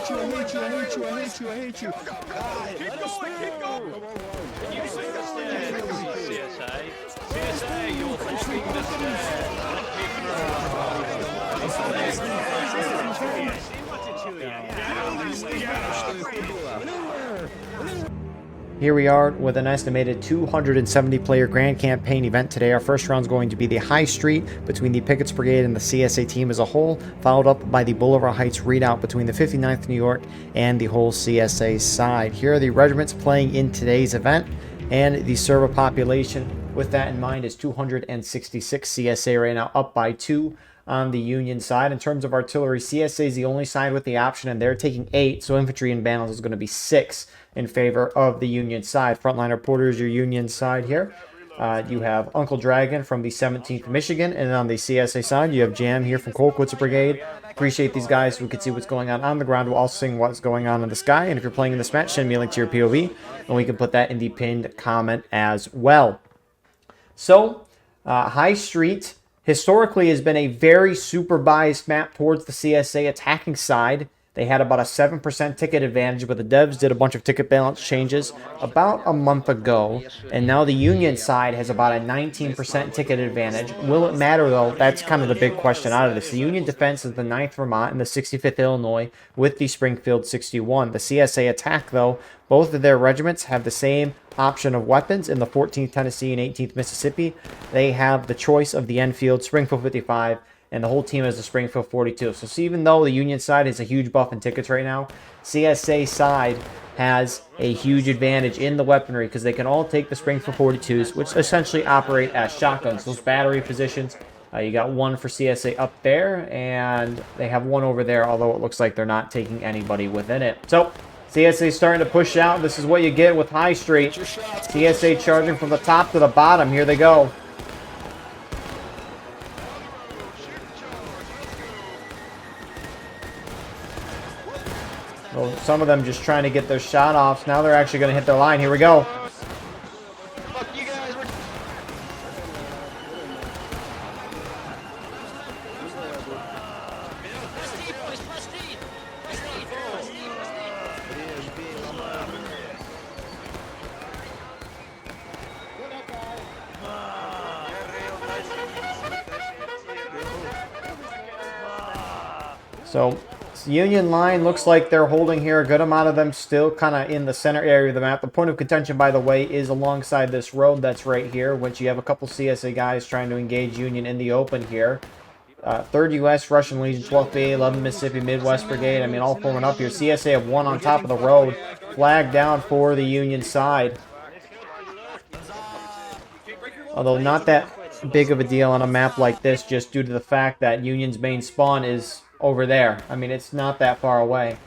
hate you, I hate you, I hate you, I hate you, I hate you. Keep going. Can you sing the stand? CSA. CSA, you're walking the stand. Here we are with an estimated 270 player grand campaign event today. Our first round is going to be the High Street between the Pickett's Brigade and the CSA team as a whole, followed up by the Bolivar Heights Redoubt between the 59th New York and the whole CSA side. Here are the regiments playing in today's event, and the server population with that in mind is 266. CSA right now up by 2 on the Union side. In terms of artillery, CSA is the only side with the option, and they're taking 8, so infantry and bandits is going to be 6 in favor of the Union side. Frontline reporters, your Union side here. You have Uncle Dragon from the 17th Michigan, and on the CSA side, you have Jam here from Colquitt's Brigade. Appreciate these guys so we can see what's going on the ground while also seeing what's going on in the sky. And if you're playing in this match, send me a link to your POV, and we can put that in the pinned comment as well. So, High Street historically has been a very super biased map towards the CSA attacking side. They had about a 7% ticket advantage, but the devs did a bunch of ticket balance changes about a month ago, and now the Union side has about a 19% ticket advantage. Will it matter, though? That's kind of the big question out of this. The Union defense is the 9th Vermont and the 65th Illinois with the Springfield 61. The CSA attack, though, both of their regiments have the same option of weapons in the 14th Tennessee and 18th Mississippi. They have the choice of the Enfield, Springfield 55, and the whole team has the Springfield 42. So even though the Union side has a huge buff in tickets right now, CSA side has a huge advantage in the weaponry because they can all take the Springfield 42s, which essentially operate as shotguns. Those battery positions, you got one for CSA up there, and they have one over there, although it looks like they're not taking anybody within it. So CSA starting to push out. This is what you get with High Street. CSA charging from the top to the bottom. Here they go. Well, some of them just trying to get their shot off. Now they're actually going to hit their line. Here we go. So Union line looks like they're holding here. A good amount of them still kind of in the center area of the map. The point of contention, by the way, is alongside this road that's right here, which you have a couple CSA guys trying to engage Union in the open here. 3rd U.S., Russian Legion, 12th BA, 11th Mississippi, Midwest Brigade. I mean, all forming up here. CSA have one on top of the road. Flag down for the Union side. Although not that big of a deal on a map like this, just due to the fact that Union's main spawn is over there. I mean, it's not that far away.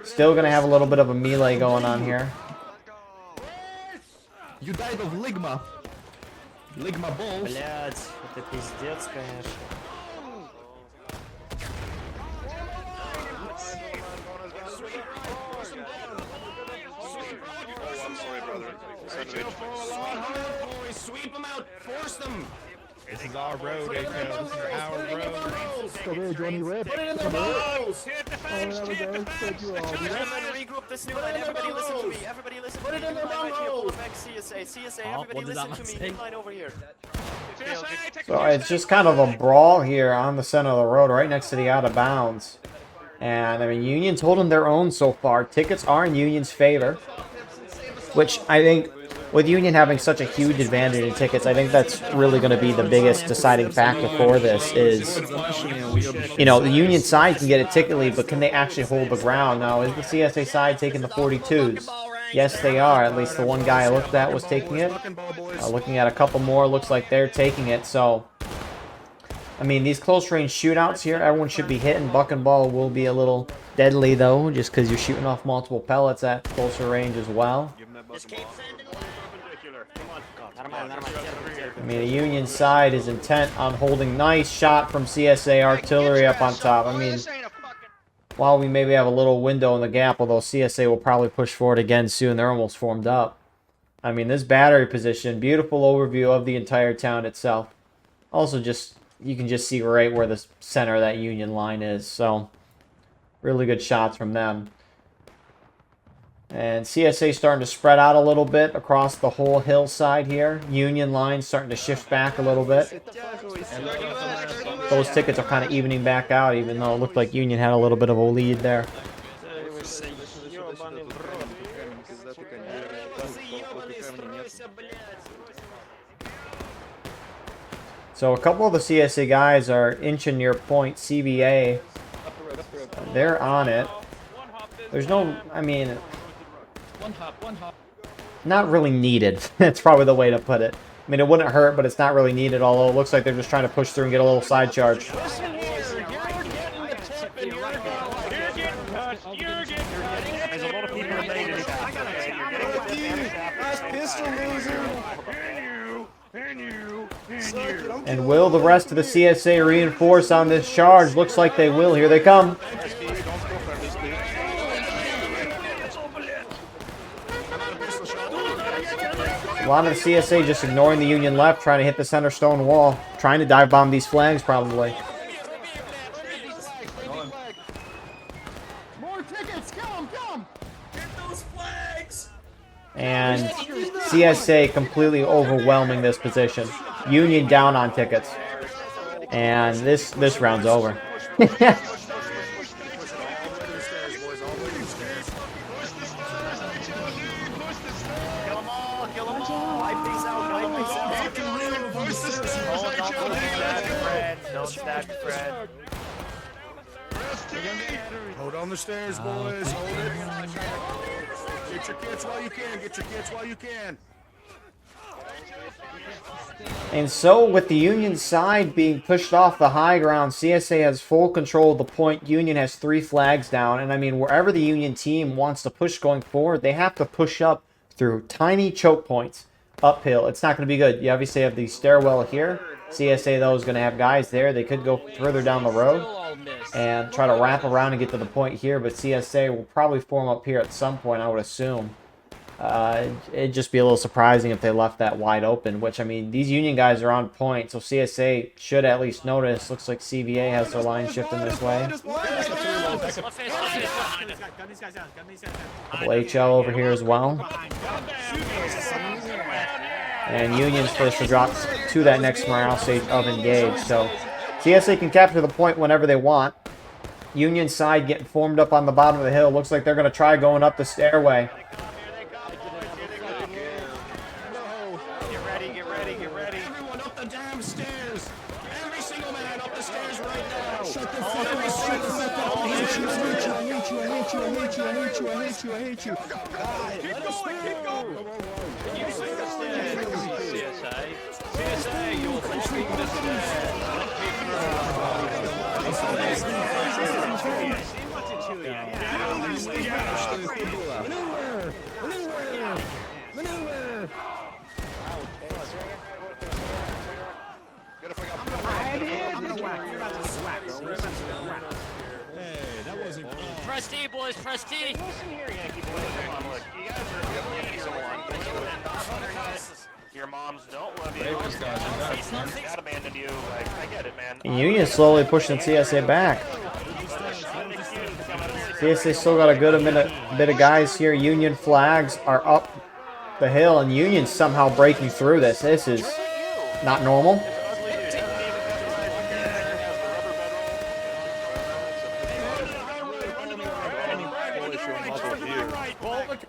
Still gonna have a little bit of a melee going on here. You died of Ligma. Ligma balls. Блядь, это пиздец, конечно. Sweep them out. Force them. This is our road, Echo. This is our road. Come here, Johnny Red. Put it in their mouths. And then regroup this new line. Everybody listen to me. Everybody listen to me. New line right here. Pull back CSA. CSA, everybody listen to me. New line over here. So it's just kind of a brawl here on the center of the road, right next to the out of bounds. And I mean, Union's holding their own so far. Tickets are in Union's favor, which I think, with Union having such a huge advantage in tickets, I think that's really going to be the biggest deciding factor for this is, you know, the Union side can get a ticket lead, but can they actually hold the ground? Now, is the CSA side taking the 42s? Yes, they are. At least the one guy I looked at was taking it. Looking at a couple more, looks like they're taking it. So, I mean, these close-range shootouts here, everyone should be hitting. Buck and ball will be a little deadly, though, just because you're shooting off multiple pellets at closer range as well. I mean, the Union side is intent on holding. Nice shot from CSA artillery up on top. I mean, while we maybe have a little window in the gap, although CSA will probably push forward again soon. They're almost formed up. I mean, this battery position, beautiful overview of the entire town itself. Also, just you can just see right where the center of that Union line is. So, really good shots from them. And CSA starting to spread out a little bit across the whole hillside here. Union line starting to shift back a little bit. Those tickets are kind of evening back out, even though it looked like Union had a little bit of a lead there. So a couple of the CSA guys are inching near point CBA. They're on it. There's no, I mean, not really needed. That's probably the way to put it. I mean, it wouldn't hurt, but it's not really needed, although it looks like they're just trying to push through and get a little side charge. And will the rest of the CSA reinforce on this charge? Looks like they will. Here they come. A lot of the CSA just ignoring the Union left, trying to hit the center stone wall. Trying to dive bomb these flags, probably. More tickets, come! Get those flags! And CSA completely overwhelming this position. Union down on tickets. And this round's over. Hold on the stairs, boys. Hold it. Get your kits while you can. Get your kits while you can. And so, with the Union side being pushed off the high ground, CSA has full control of the point. Union has 3 flags down. And I mean, wherever the Union team wants to push going forward, they have to push up through tiny choke points uphill. It's not going to be good. You obviously have the stairwell here. CSA, though, is going to have guys there. They could go further down the road and try to wrap around and get to the point here. But CSA will probably form up here at some point, I would assume. It'd just be a little surprising if they left that wide open, which, I mean, these Union guys are on point, so CSA should at least notice. Looks like CVA has their line shifting this way. Couple HL over here as well. And Union's first to drop to that next morale stage of engage. So CSA can capture the point whenever they want. Union side getting formed up on the bottom of the hill. Looks like they're going to try going up the stairway. I hate you. Keep going. Can you see the stairs, CSA? CSA, you're blocking the Press D, boys, press D. Listen here, Yankee boys. Come on, look. You guys are your moms don't love you. God abandoned you. I get it, man. Union slowly pushing CSA back. CSA still got a good bit of guys here. Union flags are up the hill, and Union somehow breaking through this. This is not normal.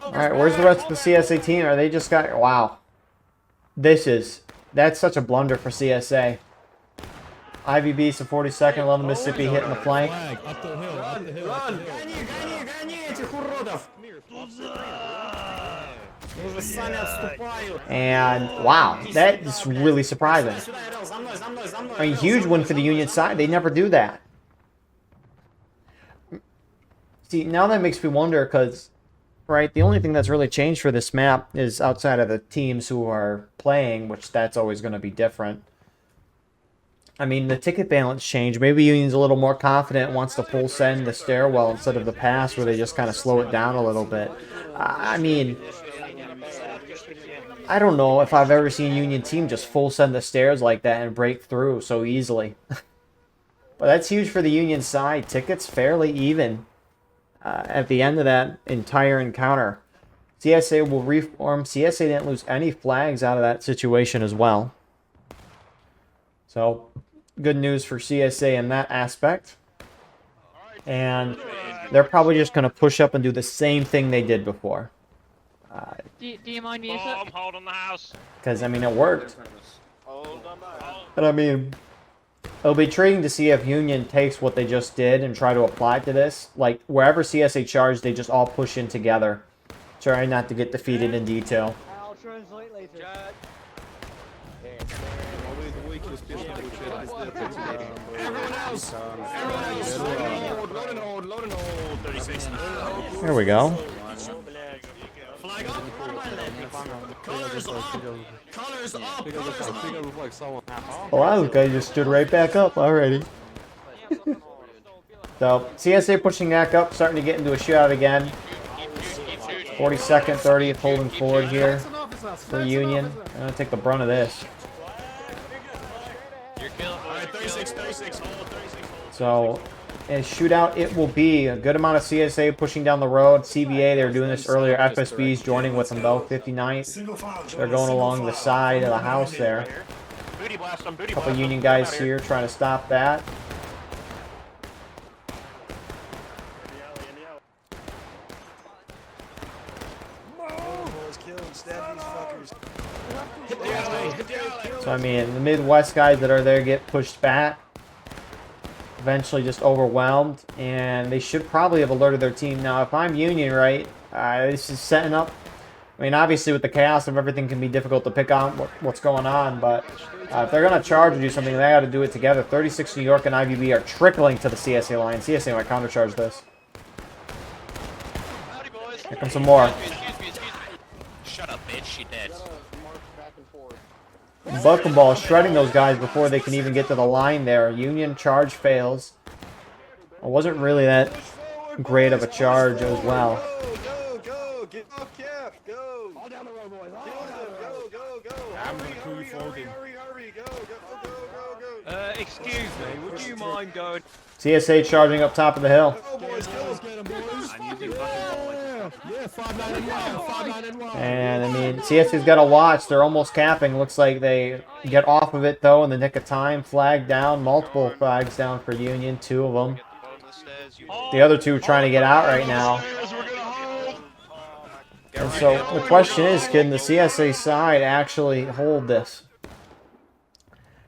Alright, where's the rest of the CSA team? Are they just got... Wow. That's such a blunder for CSA. Ivy Beast of 42nd, 11 Mississippi hitting the flank. Up the hill, up the hill. Run! And wow, that is really surprising. I mean, huge win for the Union side. They never do that. See, now that makes me wonder because, right, the only thing that's really changed for this map is outside of the teams who are playing, which that's always going to be different. I mean, the ticket balance changed. Maybe Union's a little more confident, wants to full send the stairwell instead of the pass where they just kind of slow it down a little bit. I mean, I don't know if I've ever seen Union team just full send the stairs like that and break through so easily. But that's huge for the Union side. Tickets fairly even at the end of that entire encounter. CSA will reform. CSA didn't lose any flags out of that situation as well. So, good news for CSA in that aspect. And they're probably just going to push up and do the same thing they did before. Do you mind music? Hold on the house. Because, I mean, it worked. Hold on now. And, I mean, it'll be intriguing to see if Union takes what they just did and try to apply it to this. Like, wherever CSA charged, they just all push in together. Try not to get defeated in detail. I'll translate later. Everyone else, load and hold. 36. There we go. Flag up. Colors up. Colors up. Colors up. Oh, wow, this guy just stood right back up already. So, CSA pushing back up, starting to get into a shootout again. 42nd, 30th, holding forward here for Union. I'm going to take the brunt of this. So, in a shootout, it will be a good amount of CSA pushing down the road. CBA, they were doing this earlier. FSB's joining with them, though. 59th. They're going along the side of the house there. A couple Union guys here trying to stop that. So, I mean, the Midwest guys that are there get pushed back. Eventually just overwhelmed. And they should probably have alerted their team. Now, if I'm Union, right, this is setting up. I mean, obviously with the chaos of everything can be difficult to pick on what's going on. But if they're going to charge or do something, they got to do it together. 36 New York and IVB are trickling to the CSA line. CSA might countercharge this. Here comes some more. Shut up, bitch. She dead. Buckenball shredding those guys before they can even get to the line there. Union charge fails. It wasn't really that great of a charge as well. Go, get off cap, go. All down the road, boys. Go. I'm gonna call you folding. Hurry, go. Excuse me, would you mind going? CSA charging up top of the hill. Go, boys, go. Get them, boys. Yeah, 5-9 and 1. 5-9 and 1. And, I mean, CSA's got to watch. They're almost capping. Looks like they get off of it, though, in the nick of time. Flag down. Multiple flags down for Union. 2 of them. The other 2 trying to get out right now. And so the question is, can the CSA side actually hold this?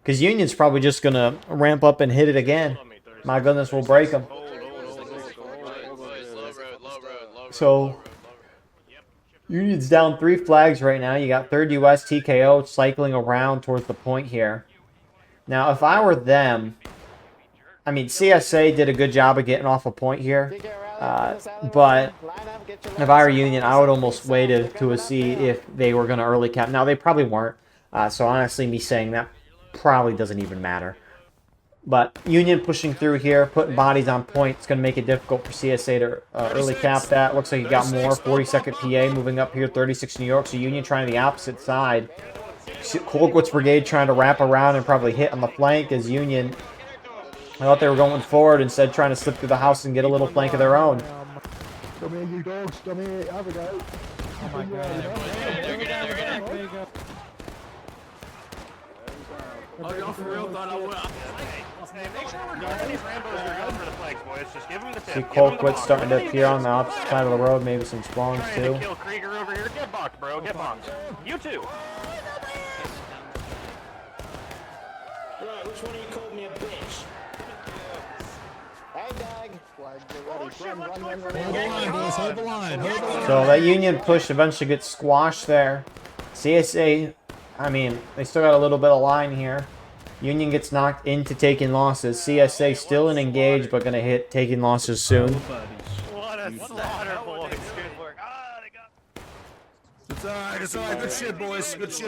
Because Union's probably just going to ramp up and hit it again. My goodness, we'll break them. So, Union's down 3 flags right now. You got 3rd US TKO cycling around towards the point here. Now, if I were them, I mean, CSA did a good job of getting off a point here. But if I were Union, I would almost waited to see if they were going to early cap. Now, they probably weren't. So, honestly, me saying that probably doesn't even matter. But Union pushing through here, putting bodies on point. It's going to make it difficult for CSA to early cap that. Looks like you got more. 42nd PA moving up here, 36 New York. So Union trying the opposite side. Colquitt's brigade trying to wrap around and probably hit on the flank as Union. I thought they were going forward, instead trying to slip through the house and get a little flank of their own. Come here, you dogs. Come here. Have a go. Oh my god. See Colquitt starting to appear on the opposite side of the road, maybe some spawns too. Kill Krieger over here. Get bonked, bro. Get bonked. You too. Right, which one of you called me a bitch? Hold the line. So that Union push eventually gets squashed there. CSA, I mean, they still got a little bit of line here. Union gets knocked into taking losses. CSA still in engage, but going to hit taking losses soon. What a slaughter, boys. Good work. Ah, they got. It's all right. Good shit, boys. Get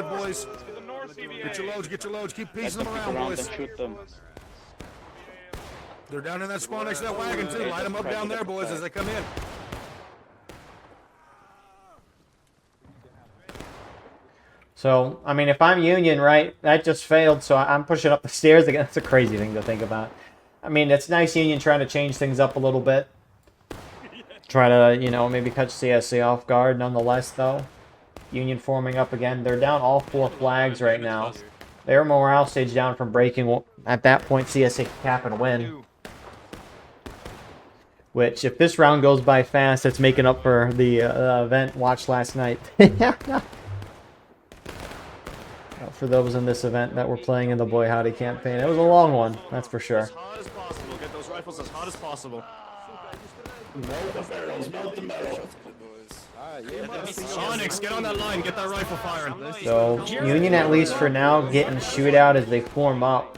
your loads. Keep piecing them around, boys. They're down in that spawn next to that wagon, too. Light them up down there, boys, as they come in. So, I mean, if I'm Union, right, that just failed, so I'm pushing up the stairs again. That's a crazy thing to think about. I mean, it's nice Union trying to change things up a little bit. Try to, you know, maybe catch CSA off guard. Nonetheless, though, Union forming up again. They're down all 4 flags right now. Their morale stage down from breaking. At that point, CSA can cap and win. Which, if this round goes by fast, it's making up for the event watched last night. For those in this event that were playing in the Boy Howdy campaign, it was a long one, that's for sure. As hot as possible. Get those rifles as hot as possible. Onyx, get on that line. Get that rifle firing. So, Union, at least for now, getting shootout as they form up.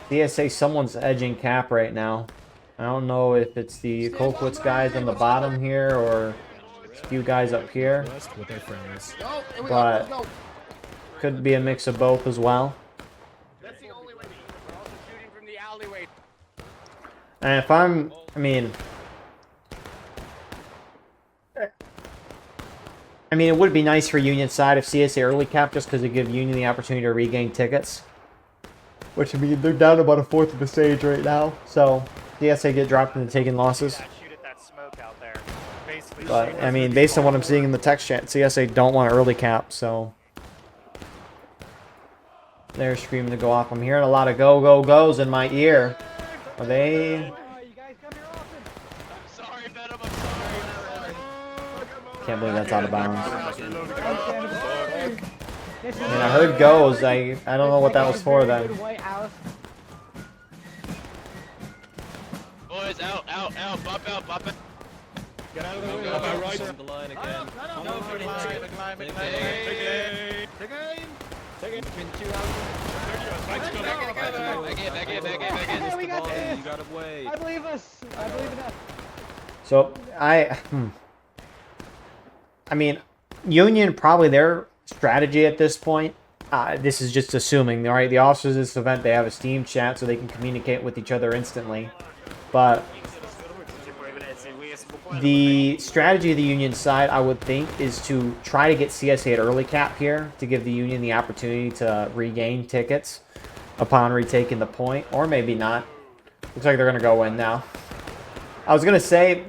CSA, someone's edging cap right now. I don't know if it's the Colquitt's guys on the bottom here or a few guys up here. But could be a mix of both as well. And if I'm, I mean, it would be nice for Union side if CSA early cap just because it gives Union the opportunity to regain tickets. Which, I mean, they're down about 1/4 of the stage right now. So, CSA get dropped into taking losses. But, I mean, based on what I'm seeing in the text chat, CSA don't want to early cap, so... They're screaming to go off. I'm hearing a lot of go, go, goes in my ear. Are they... Can't believe that's out of bounds. I mean, I heard goes. I don't know what that was for then. Boys, out, bop out. Get out of the way. Go right. The line again. Take it. Back in. You got away. I believe us. I believe in us. So, I mean, Union, probably their strategy at this point, this is just assuming, all right, the officers of this event, they have a Steam chat so they can communicate with each other instantly. But the strategy of the Union side, I would think, is to try to get CSA at early cap here to give the Union the opportunity to regain tickets upon retaking the point, or maybe not. Looks like they're going to go in now. I was going to say,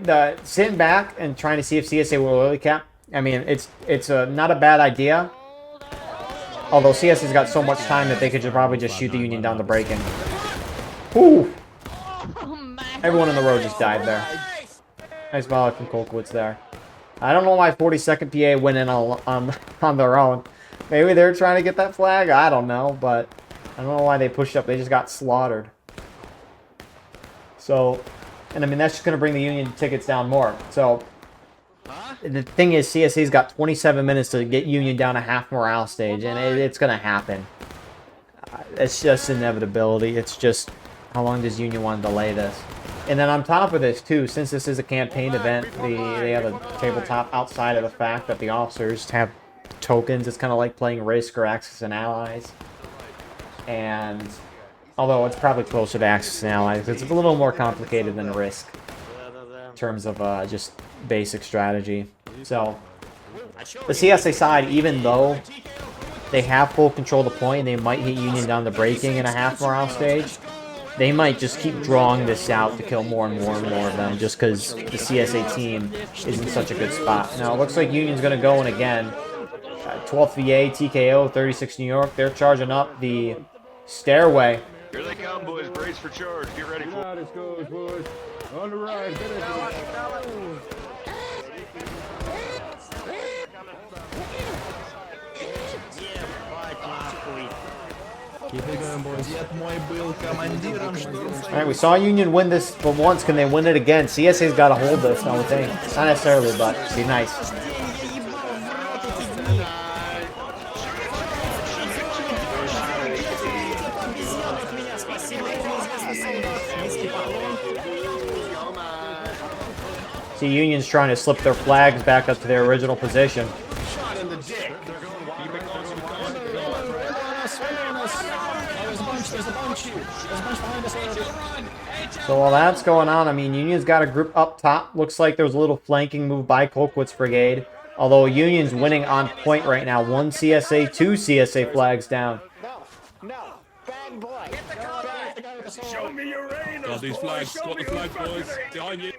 sitting back and trying to see if CSA will early cap, I mean, it's not a bad idea. Although CSA's got so much time that they could probably just shoot the Union down the break-in. Whew! Everyone in the road just died there. Nice volley from Colquitt's there. I don't know why 42nd PA went in on their own. Maybe they're trying to get that flag? I don't know, but I don't know why they pushed up. They just got slaughtered. So, and I mean, that's just going to bring the Union tickets down more. So, the thing is, CSA's got 27 minutes to get Union down a half morale stage, and it's going to happen. It's just inevitability. It's just, how long does Union want to delay this? And then on top of this, too, since this is a campaign event, they have a tabletop outside of the fact that the officers have tokens. It's kind of like playing Risk or Axis and Allies. And, although it's probably closer to Axis and Allies, it's a little more complicated than Risk in terms of just basic strategy. So, the CSA side, even though they have full control of the point and they might hit Union down the breaking in a half morale stage, they might just keep drawing this out to kill more and more and more of them just because the CSA team is in such a good spot. Now, it looks like Union's going to go in again. 12th VA, TKO, 36 New York. They're charging up the stairway. Here they come, boys. Brace for charge. Get ready for it. Let's go, boys. On the right. Keep it going, boys. Alright, we saw Union win this for once. Can they win it again? CSA's got to hold this, I would think. Not necessarily, but it'd be nice. See, Union's trying to slip their flags back up to their original position. So while that's going on, I mean, Union's got a group up top. Looks like there was a little flanking move by Colquitt's brigade. Although Union's winning on point right now. 1 CSA, 2 CSA flags down. No, bad boy. Show me your rain. Got these flags. Got the flag, boys. Behind you.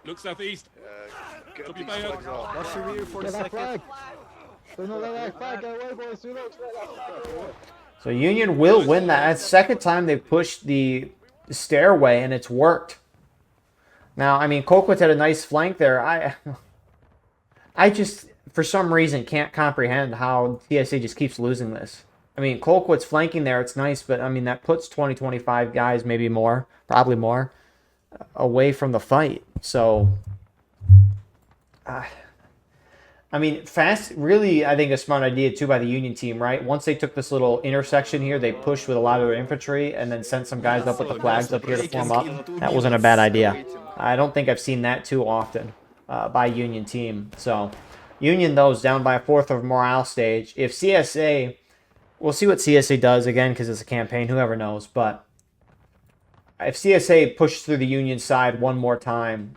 Look southeast. Get Up these your back. flags off. Rush your rear for a Get that second. flag. Do not let that flag go away, boys. Do not let that flag go away. So Union will win that. That's the second time they've pushed the stairway, and it's worked. Now, I mean, Colquitt's had a nice flank there. I just, for some reason, can't comprehend how TSA just keeps losing this. I mean, Colquitt's flanking there. It's nice, but, I mean, that puts 20, 25 guys, maybe more, probably more, away from the fight. So, I mean, fast, really, I think a smart idea, too, by the Union team, right? Once they took this little intersection here, they pushed with a lot of their infantry and then sent some guys up with the flags up here to form up. That wasn't a bad idea. I don't think I've seen that too often by Union team. So, Union, though, is down by a fourth of morale stage. If CSA, we'll see what CSA does, again, because it's a campaign, whoever knows. But if CSA pushes through the Union side one more time,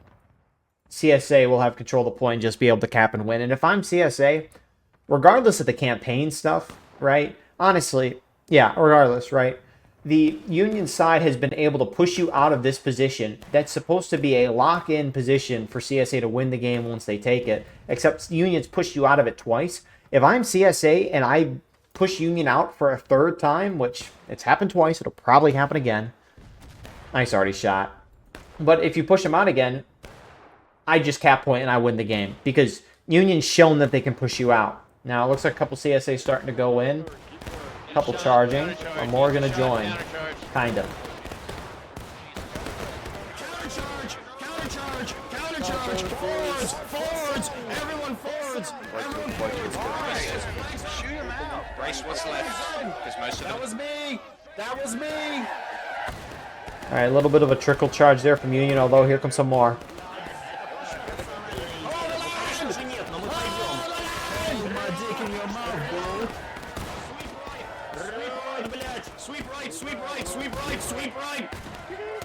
CSA will have control of the point and just be able to cap and win. And if I'm CSA, regardless of the campaign stuff, right? Honestly, yeah, regardless, right? The Union side has been able to push you out of this position that's supposed to be a lock-in position for CSA to win the game once they take it, except Union's pushed you out of it twice. If I'm CSA and I push Union out for a third time, which it's happened twice, it'll probably happen again. Nice already shot. But if you push them out again, I just cap point and I win the game because Union's shown that they can push you out. Now it looks like a couple CSA starting to go in, a couple charging, or more going to join, kind of. Countercharge! Forwards! Everyone forwards! Shoot him out. Brace, what's left? Because most of them... That was me! All right, a little bit of a trickle charge there from Union, although here comes some more. Sweep right, sweep right, sweep right, sweep right!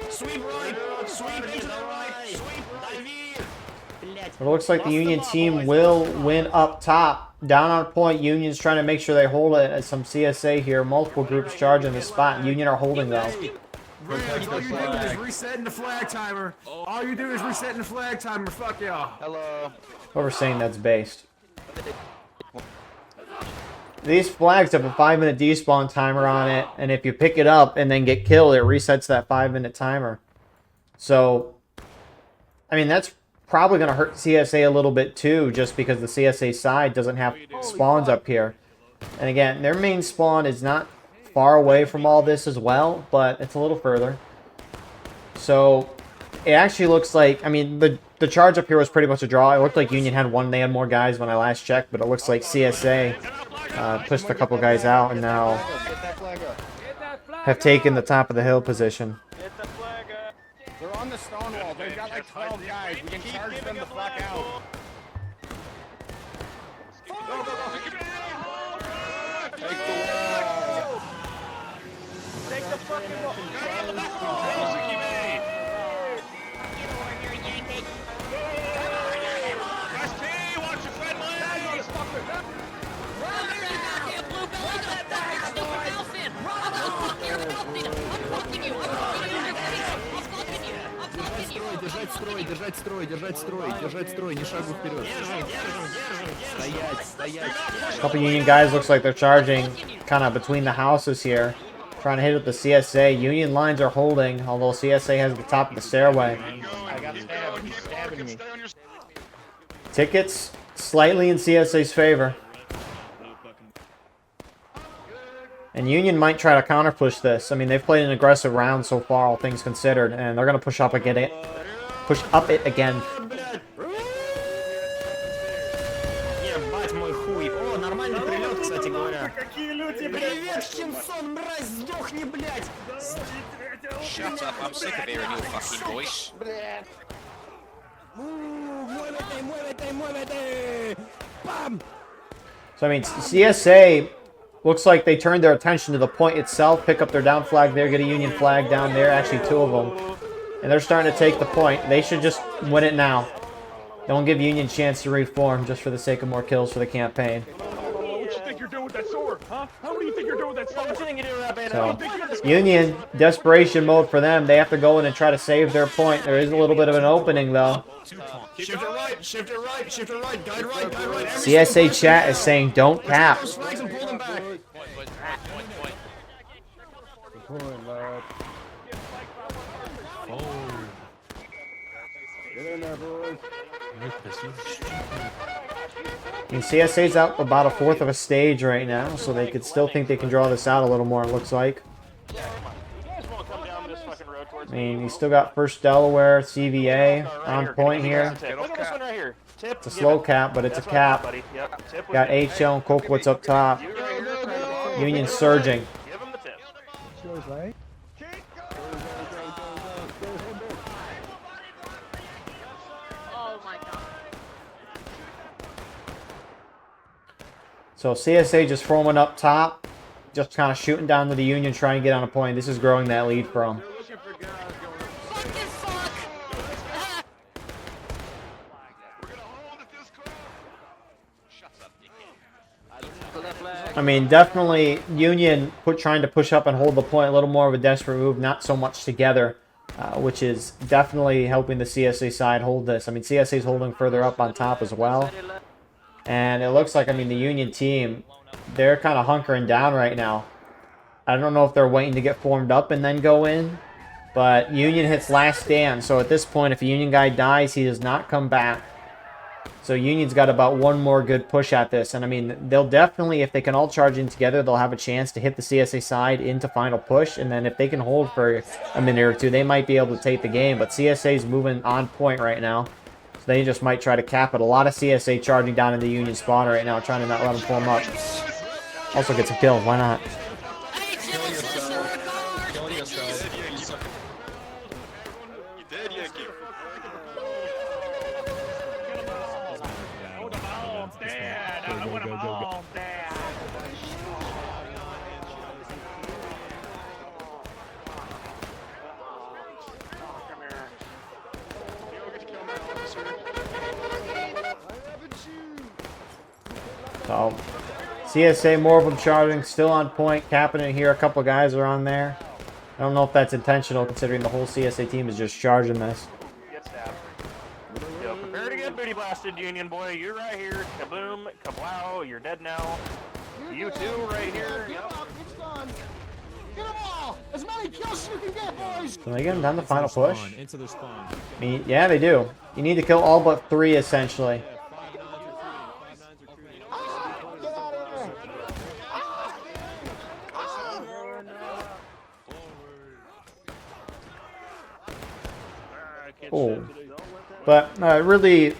Sweep right, sweep into the right, sweep right! It looks like the Union team will win up top. Down on point, Union's trying to make sure they hold it as some CSA here. Multiple groups charging the spot. Union are holding though. Rams, all you're doing is resetting the flag timer. All you're doing is resetting the flag timer. Fuck y'all. Hello. Whoever's saying that's based. These flags have a 5-minute despawn timer on it, and if you pick it up and then get killed, it resets that 5-minute timer. So, I mean, that's probably going to hurt CSA a little bit too, just because the CSA side doesn't have spawns up here. And again, their main spawn is not far away from all this as well, but it's a little further. So, it actually looks like, I mean, the charge up here was pretty much a draw. It looked like Union had one, they had more guys when I last checked, but it looks like CSA pushed a couple guys out and now have taken the top of the hill position. They're on the stone wall. They've got like 12 guys. We can charge them the fuck out. Take the wall. Take the fucking wall. Держать строй, держать строй, держать строй, ни шагу вперед. Стоять, стоять. A couple Union guys looks like they're charging kind of between the houses here. Trying to hit with the CSA. Union lines are holding, although CSA has the top of the stairway. I got stabbed. He's stabbing me. Tickets slightly in CSA's favor. And Union might try to counter push this. I mean, they've played an aggressive round so far, all things considered, and they're going to push up again. Push up it again. Ебать мой хуй. О, нормальный прилет, кстати говоря. Привет, Щенсон, мразь, сдохни, блядь! Shut up, I'm sick of hearing your fucking voice. Muévete, muévete, muévete. Bam. So, I mean, CSA looks like they turned their attention to the point itself, pick up their down flag there, get a Union flag down there, actually two of them. And they're starting to take the point. They should just win it now. Don't give Union a chance to reform just for the sake of more kills for the campaign. What you think you're doing with that sword, huh? How do you think you're doing that sword? What you think you do with that, Beta? So, Union, desperation mode for them. They have to go in and try to save their point. There is a little bit of an opening, though. Shift it right, shift it right, shift it right, guide right, guide right. CSA chat is saying don't cap. Those flags and pull them back. Point, lad. Get in there, boys. I mean, CSA's out about a fourth of a stage right now, so they could still think they can draw this out a little more, it looks like. I mean, he's still got first Delaware, CVA on point here. Look at this one right here. Tip. It's a slow cap, but it's a cap. Got HL and Colquitt's up top. Union surging. Give him the tip. Yours, right? So CSA just forming up top, just kind of shooting down to the Union, trying to get on a point. This is growing that lead for them. I mean, definitely Union trying to push up and hold the point, a little more of a desperate move, not so much together, which is definitely helping the CSA side hold this. I mean, CSA is holding further up on top as well. And it looks like, I mean, the Union team, they're kind of hunkering down right now. I don't know if they're waiting to get formed up and then go in, but Union hits last stand. So at this point, if a Union guy dies, he does not come back. So Union's got about one more good push at this. And I mean, they'll definitely, if they can all charge in together, they'll have a chance to hit the CSA side into final push. And then if they can hold for a minute or two, they might be able to take the game. But CSA's moving on point right now. So they just might try to cap it. A lot of CSA charging down in the Union spawn right now, trying to not let them pull them up. Also get some kills, why not? So, CSA, more of them charging, still on point, capping it here. A couple of guys are on there. I don't know if that's intentional, considering the whole CSA team is just charging this. Get stabbed. Yo, prepare to get booty blasted, Union boy. You're right here. Kaboom, kablow. You're dead now. You too, right here. Yep. It's done. Get them all! As many kills as you can get, boys! So they get them down the final push. Into the spawn. I mean, yeah, they do. You need to kill all but 3, essentially. Oh, but really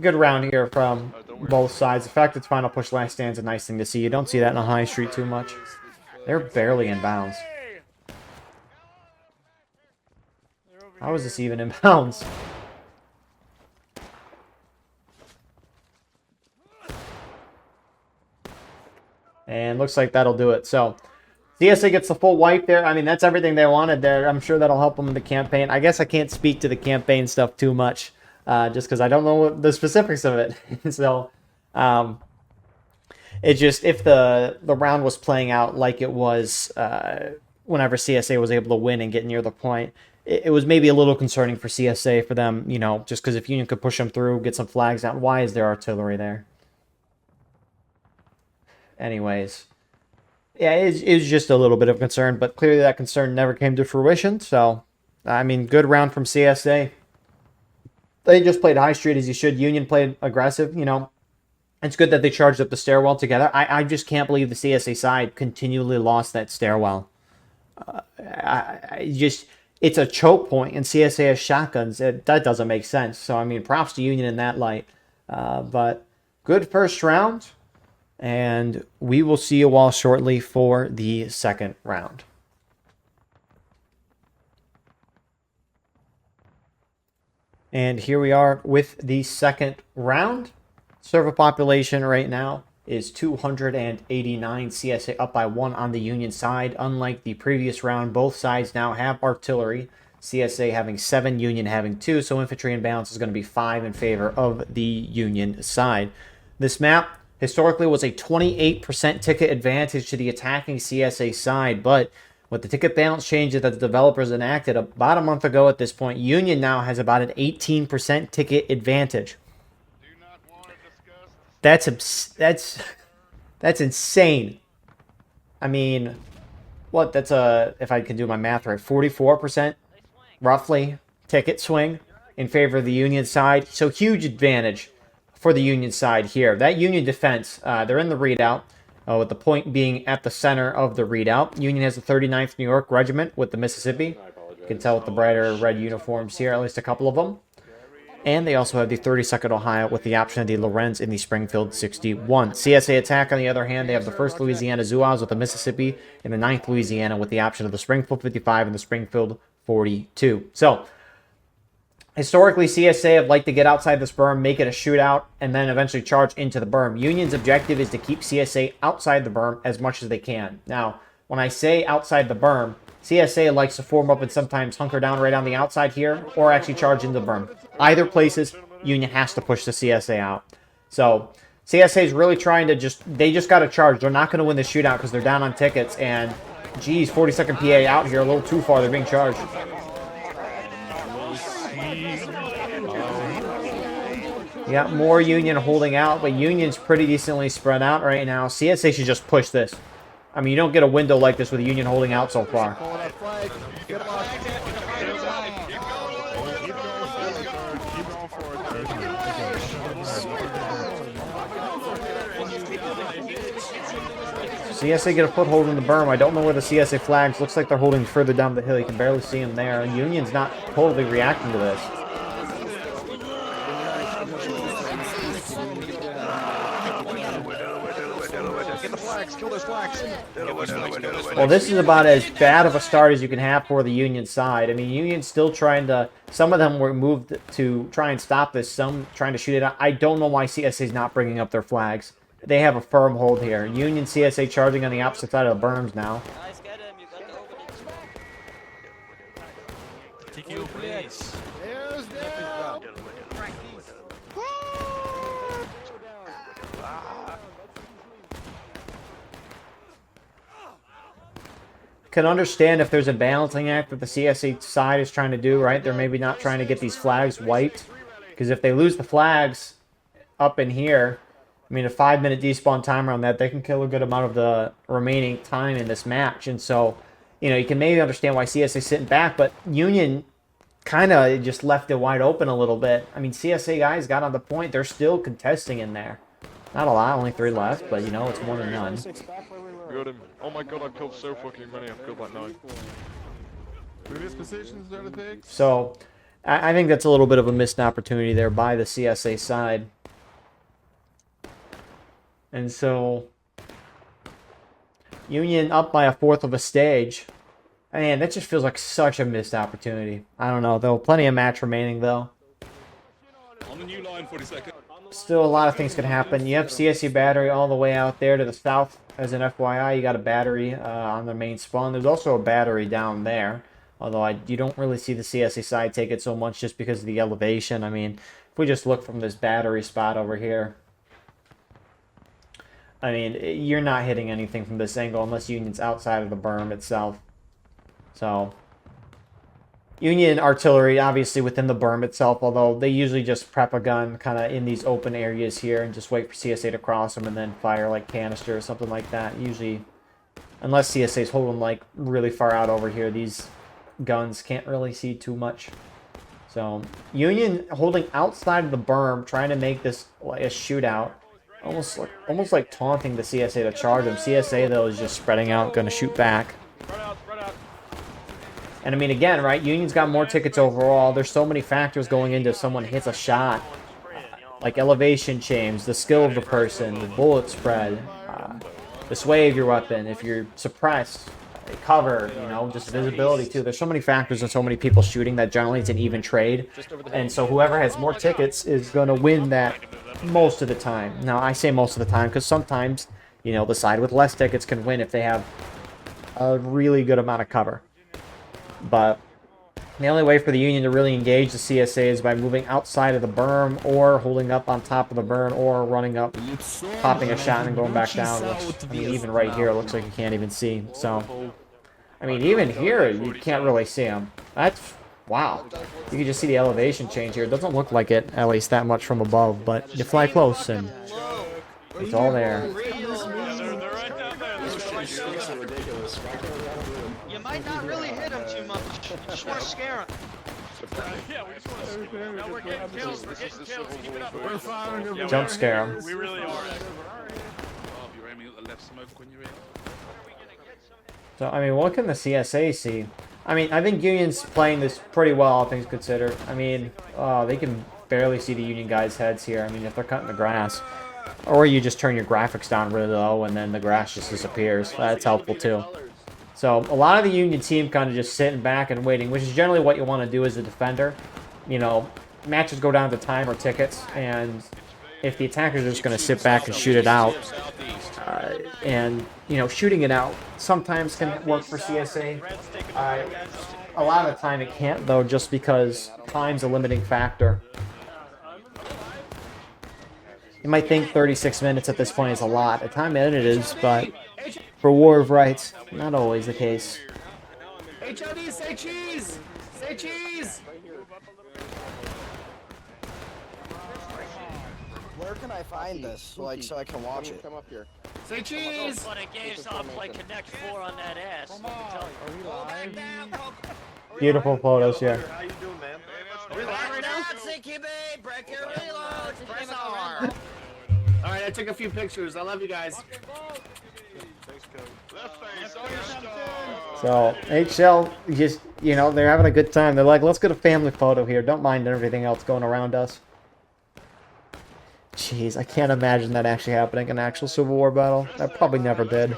good round here from both sides. The fact it's final push last stand's a nice thing to see. You don't see that in a high street too much. They're barely in bounds. How is this even in bounds? And looks like that'll do it. So CSA gets the full wipe there. I mean, that's everything they wanted there. I'm sure that'll help them in the campaign. I guess I can't speak to the campaign stuff too much, just because I don't know what the specifics of it. So, it just, if the round was playing out like it was whenever CSA was able to win and get near the point, it was maybe a little concerning for CSA, for them, you know, just because if Union could push them through, get some flags out, why is there artillery there? Anyways. Yeah, it was just a little bit of concern, but clearly that concern never came to fruition. So, I mean, good round from CSA. They just played high street as you should. Union played aggressive, you know. It's good that they charged up the stairwell together. I just can't believe the CSA side continually lost that stairwell. It's a choke point, and CSA has shotguns. That doesn't make sense. So, I mean, props to Union in that light. But good first round. And we will see you all shortly for the second round. And here we are with the second round. Server population right now is 289. CSA up by 1 on the Union side. Unlike the previous round, both sides now have artillery. CSA having 7, Union having 2. So infantry and balance is going to be 5 in favor of the Union side. This map, historically was a 28% ticket advantage to the attacking CSA side, but with the ticket balance changes that the developers enacted about a month ago at this point, Union now has about an 18% ticket advantage. That's insane. I mean, what? That's if I can do my math right, 44% roughly ticket swing in favor of the Union side. So huge advantage for the Union side here. That Union defense, they're in the Redoubt, with the point being at the center of the Redoubt. Union has the 39th New York Regiment with the Mississippi. You can tell with the brighter red uniforms here, at least a couple of them. And they also have the 32nd Ohio with the option of the Lorenz in the Springfield 61. CSA attack, on the other hand, they have the 1st Louisiana Zouaves with the Mississippi and the 9th Louisiana with the option of the Springfield 55 and the Springfield 42. So, historically, CSA have liked to get outside this berm, make it a shootout, and then eventually charge into the berm. Union's objective is to keep CSA outside the berm as much as they can. Now, when I say outside the berm, CSA likes to form up and sometimes hunker down right on the outside here, or actually charge into the berm. Either places, Union has to push the CSA out. So, CSA is really trying to they just got to charge. They're not going to win the shootout because they're down on tickets, and, geez, 42nd PA out here a little too far. They're being charged. You got more Union holding out, but Union's pretty decently spread out right now. CSA should just push this. I mean, you don't get a window like this with a Union holding out so far. CSA get a foothold in the berm. I don't know where the CSA flags. Looks like they're holding further down the hill. You can barely see them there. Union's not totally reacting to this. Well, this is about as bad of a start as you can have for the Union side. I mean, Union's still trying to... Some of them were moved to try and stop this. Some trying to shoot it out. I don't know why CSA's not bringing up their flags. They have a firm hold here. Union CSA charging on the opposite side of the berms now. Nice, get him. You got the opening. Can understand if there's a balancing act that the CSA side is trying to do, right? They're maybe not trying to get these flags wiped. Because if they lose the flags up in here, I mean, a 5-minute despawn timer on that, they can kill a good amount of the remaining time in this match. And so, you know, you can maybe understand why CSA sitting back, but Union kind of just left it wide open a little bit. I mean, CSA guys got on the point. They're still contesting in there. Not a lot, only 3 left, but, you know, it's more than none. Got him. Oh my god, I've killed so fucking many. I've killed like 9. Previous positions, don't think. So, I think that's a little bit of a missed opportunity there by the CSA side. And so, Union up by a 1/4 of a stage. Man, that just feels like such a missed opportunity. I don't know, though. Plenty of match remaining, though. On the new line, 42nd. Still a lot of things can happen. You have CSA battery all the way out there to the south. As an FYI, you got a battery on the main spawn. There's also a battery down there. Although you don't really see the CSA side take it so much just because of the elevation. I mean, if we just look from this battery spot over here. I mean, you're not hitting anything from this angle unless Union's outside of the berm itself. So, Union artillery obviously within the berm itself, although they usually just prep a gun kind of in these open areas here and just wait for CSA to cross them and then fire like canister or something like that. Usually, unless CSA's holding like really far out over here, these guns can't really see too much. So, Union holding outside of the berm, trying to make this like a shootout. Almost like taunting the CSA to charge them. CSA, though, is just spreading out, going to shoot back. And, I mean, again, right, Union's got more tickets overall. There's so many factors going into if someone hits a shot. Like elevation change, the skill of the person, the bullet spread, the sway of your weapon, if you're suppressed, cover, you know, just visibility, too. There's so many factors and so many people shooting that generally it's an even trade. And so whoever has more tickets is going to win that most of the time. Now, I say most of the time because sometimes, you know, the side with less tickets can win if they have a really good amount of cover. But The only way for the Union to really engage the CSA is by moving outside of the berm, or holding up on top of the berm, or running up, popping a shot and going back down, which, I mean, even right here, it looks like you can't even see. So, I mean, even here, you can't really see them. That's, wow. You can just see the elevation change here. It doesn't look like it, at least that much from above, but you fly close, and it's all there. You might not really hit him too much. You just want to scare him. Yeah, we just want to scare him. No, we're getting kills. We're getting kills. Keep it up. Jump scare them. We really are. You're aiming at the left smoke when you're in. So, I mean, what can the CSA see? I mean, I think Union's playing this pretty well, all things considered. I mean, they can barely see the Union guys' heads here. I mean, if they're cutting the grass. Or you just turn your graphics down really low and then the grass just disappears. That's helpful too. So a lot of the Union team kind of just sitting back and waiting, which is generally what you want to do as a defender. You know, matches go down to time or tickets, and if the attackers are just going to sit back and shoot it out, and, you know, shooting it out sometimes can work for CSA. A lot of the time it can't, though, just because time's a limiting factor. You might think 36 minutes at this point is a lot. At time it is, but for War of Rights, not always the case. HOD, say cheese! Say cheese! Where can I find this, like, so I can watch it? Come up here. Say cheese! But a game stop play Connect 4 on that ass. Beautiful photos here. How you doing, man? Are we live right now? Break your reload. Press R. Alright, I took a few pictures. I love you guys. So, HL, just, you know, they're having a good time. They're like, let's get a family photo here. Don't mind everything else going around us. Jeez, I can't imagine that actually happening in an actual Civil War battle. That probably never did.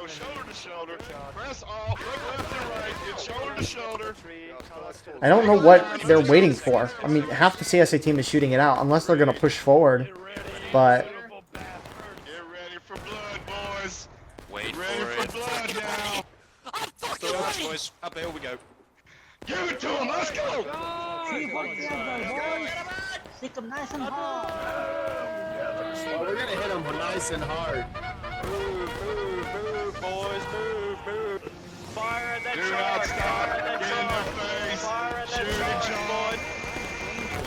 I don't know what they're waiting for. I mean, half the CSA team is shooting it out, unless they're going to push forward. But... Get ready for blood, boys. Wait for it. Blood now. Boys, up there we go. Give it to him. Let's go. Stick them nice and hard. Oh, we're gonna hit them nice and hard. Move, move, move, boys, move, move. Fire in that Do not charge. stop. Fire in that Get in their charge. face. Fire in that Shoot and charge, charge. boys.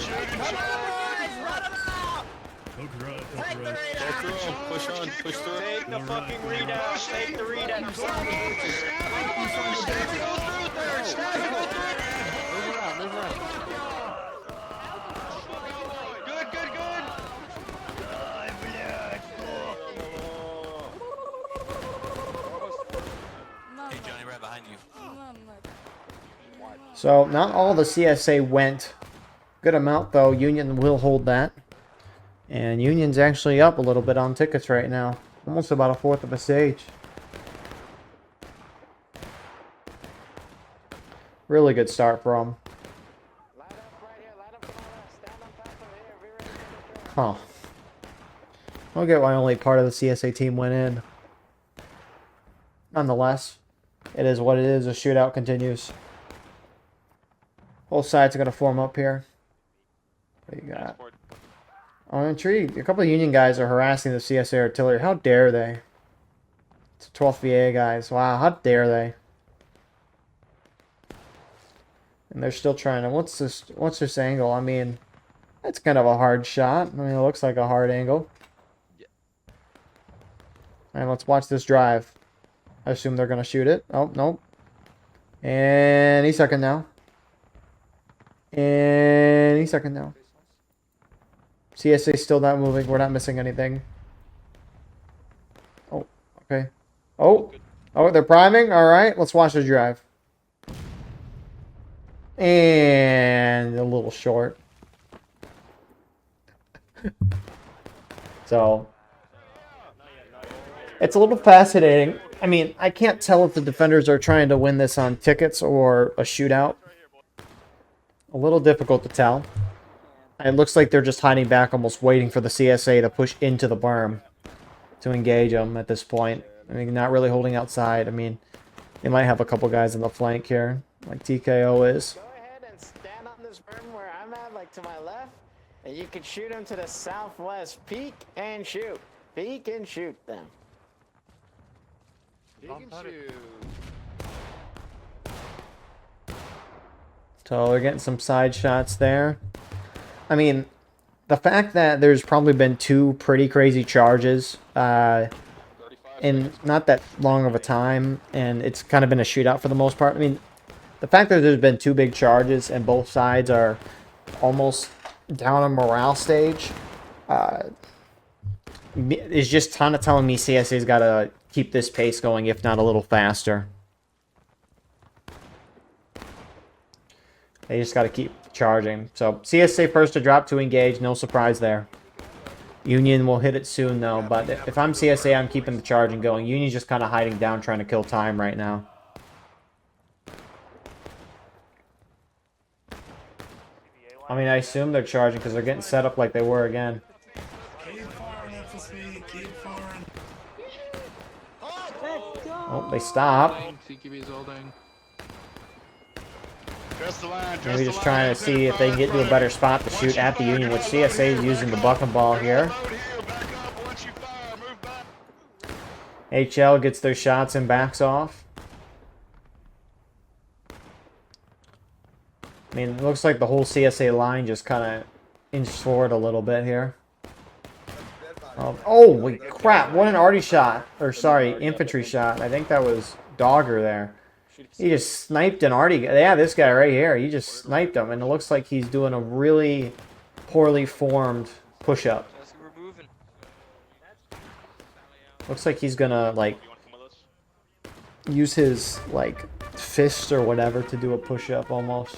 Shoot and charge. Push on, push through. Take the fucking redoubt. Take the redoubt. Good, good, good. Hey, Johnny, right behind you. So, not all the CSA went. Good amount, though. Union will hold that. And Union's actually up a little bit on tickets right now. Almost about a fourth of a stage. Really good start for them. Huh. I'll get why only part of the CSA team went in. Nonetheless, it is what it is. The shootout continues. Both sides are going to form up here. What do you got? I'm intrigued. A couple of Union guys are harassing the CSA artillery. How dare they? It's 12th VA guys. Wow, how dare they? And they're still trying to... What's this angle? I mean, it's kind of a hard shot. I mean, it looks like a hard angle. And let's watch this drive. I assume they're going to shoot it. Oh, nope. And he's second now. And he's second now. CSA still not moving. We're not missing anything. Oh, okay. Oh, they're priming. All right, let's watch the drive. And a little short. So, it's a little fascinating. I mean, I can't tell if the defenders are trying to win this on tickets or a shootout. A little difficult to tell. It looks like they're just hiding back, almost waiting for the CSA to push into the berm to engage them at this point. I mean, not really holding outside. I mean, they might have a couple guys in the flank here, like TKO is. Go ahead and stand And you can shoot them to the southwest. Peek and shoot. Peek and shoot them. So we're getting some side shots there. I mean, the fact that there's probably been 2 pretty crazy charges in not that long of a time, and it's kind of been a shootout for the most part. I mean, the fact that there's been 2 big charges and both sides are almost down a morale stage is just kind of telling me CSA's got to keep this pace going, if not a little faster. They just got to keep charging. So CSA first to drop to engage. No surprise there. Union will hit it soon, though. But if I'm CSA, I'm keeping the charging going. Union's just kind of hiding down, trying to kill time right now. I mean, I assume they're charging because they're getting set up like they were again. Oh, they stop. Maybe just trying to see if they can get to a better spot to shoot at the Union, which CSA is using the bucking ball here. HL gets their shots and backs off. I mean, it looks like the whole CSA line just kind of inched forward a little bit here. Oh, crap. What an arty shot. Or, sorry, infantry shot. I think that was Dogger there. He just sniped an arty. Yeah, this guy right here. He just sniped him. And it looks like he's doing a really poorly formed push-up. Looks like he's going to, like, use his, like, fist or whatever to do a push-up almost.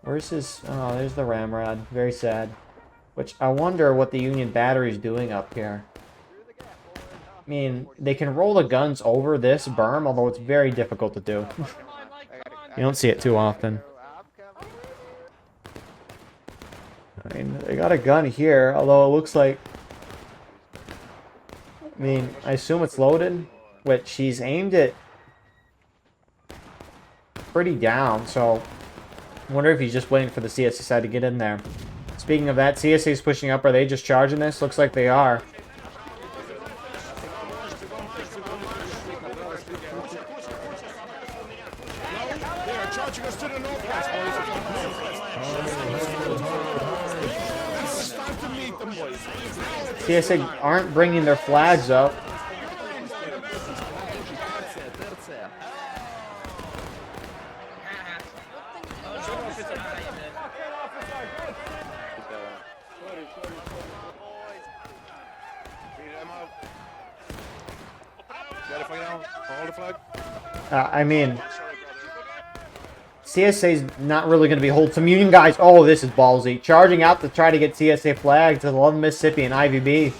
Where's his... Oh, there's the ramrod. Very sad. Which I wonder what the Union battery is doing up here. I mean, they can roll the guns over this berm, although it's very difficult to do. You don't see it too often. I mean, they got a gun here, although it looks like... I mean, I assume it's loaded, which he's aimed it pretty down, so... I wonder if he's just waiting for the CSA side to get in there. Speaking of that, CSA is pushing up. Are they just charging this? Looks like they are. CSA aren't bringing their flags up. I mean, CSA's not really going to be holding some Union guys. Oh, this is ballsy. Charging out to try to get CSA flags to 11 Mississippi and IVB.